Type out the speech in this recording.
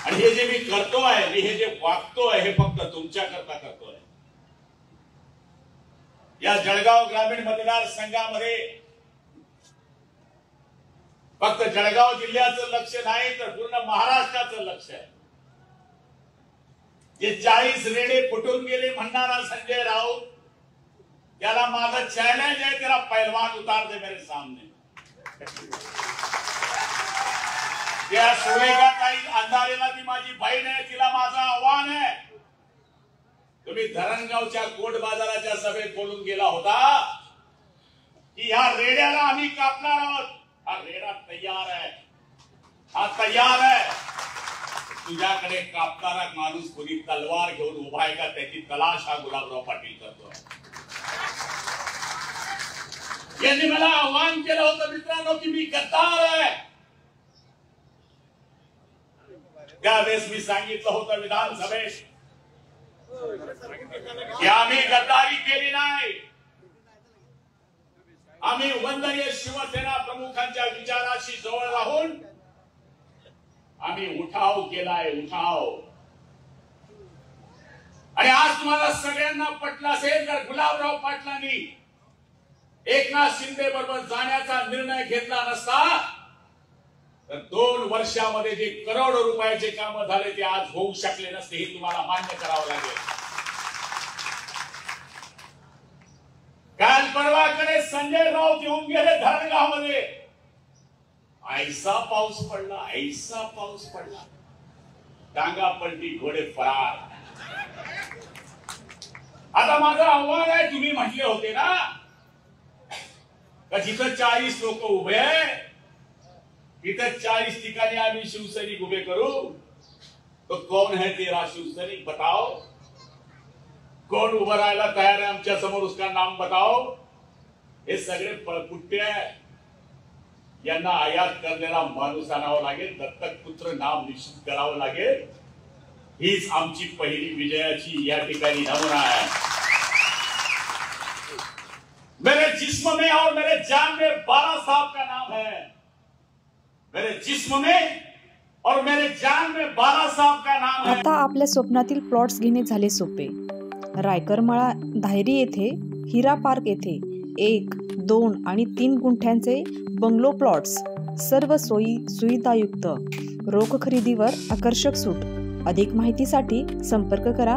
आणि हे जे मी करतोय, मी हे जे वागतोय, हे फक्त तुमच्याकरता करतोय. या जळगाव ग्रामीण मतदारसंघामध्ये फक्त जळगाव जिल्ह्याचं लक्ष नाही तर पूर्ण महाराष्ट्राचं लक्ष आहे. जे 40 रेडे फुटून गेले म्हणणारा संजय राऊत, त्याला माझं चॅलेंज आहे, तेरा पहलवान उतार दे मेरे सामने. त्या सुरेखाताई अंधारेला ती माझी बहीण आहे, तिला माझं आव्हान आहे. तुम्ही धरणगावच्या कोट बाजाराच्या सभेत बोलून गेला होता की या रेड्याला आम्ही कापणार आहोत. हा रेडा तयार आहे, हा तयार आहे. तुझ्याकडे कापणारा माणूस कोणी तलवार घेऊन उभा आहे का, त्याची तलाश हा गुलाबराव पाटील करतो. यांनी मला आव्हान केलं होतं मित्रांनो की मी गद्दार आहे. त्यावेळेस मी सांगितलं होतं विधानसभेत की आम्ही गद्दारी केली नाही. आम्ही वंदनीय शिवसेना प्रमुखांच्या विचाराशी जवळ राहून आम्ही उठाव केलाय, उठाव. आणि आज तुम्हाला सगळ्यांना पटलं असेल तर गुलाबराव पाटलांनी एकनाथ शिंदे बरोबर जाण्याचा निर्णय घेतला नसता तर 2 वर्षामध्ये जे करोडो रुपयाचे काम झाले ते आज होऊ शकले नसते. हे तुम्हाला मान्य करावं लागेल. काल परवाकडे संजय राऊत येऊन गेले धरणगावमध्ये. ऐसा पाऊस पडला, ऐसा पाऊस पडला, टांगा पलटी, घोडे फरार. आता माझं आव्हान आहे, तुम्ही म्हटले होते ना का जिथं 40 लोक उभे आहे तिथं 40 ठिकाणी आम्ही शिवसैनिक उभे करू. तो कौन है तेरा शिवसैनिक बताओ. कौन उभं राहायला तयार आहे आमच्या समोर, उसका नाम बताओ. हे सगळे पळपुट्टे आहे. यांना आयात करण्याला माणूस आणावं लागेल, दत्तक पुत्र नाव निश्चित करावं लागेल. हीच आमची पहिली विजयाची या ठिकाणी नमुना आहे. मेरे जिस्म में और मेरे जान में बाला साहब का नाम है. मेरे जिस्म में और मेरे जान में बाला साहब का नाम है. आता आपल्या स्वप्नातील प्लॉट्स घेणे झाले सोपे. रायकरमाळा धायरी येथे, हिरा पार्क येथे 1, 2 आणि 3 गुंठ्यांचे बंगलो प्लॉट्स, सर्व सोयी सुविधायुक्त. रोख खरेदीवर आकर्षक सूट. अधिक माहितीसाठी संपर्क करा.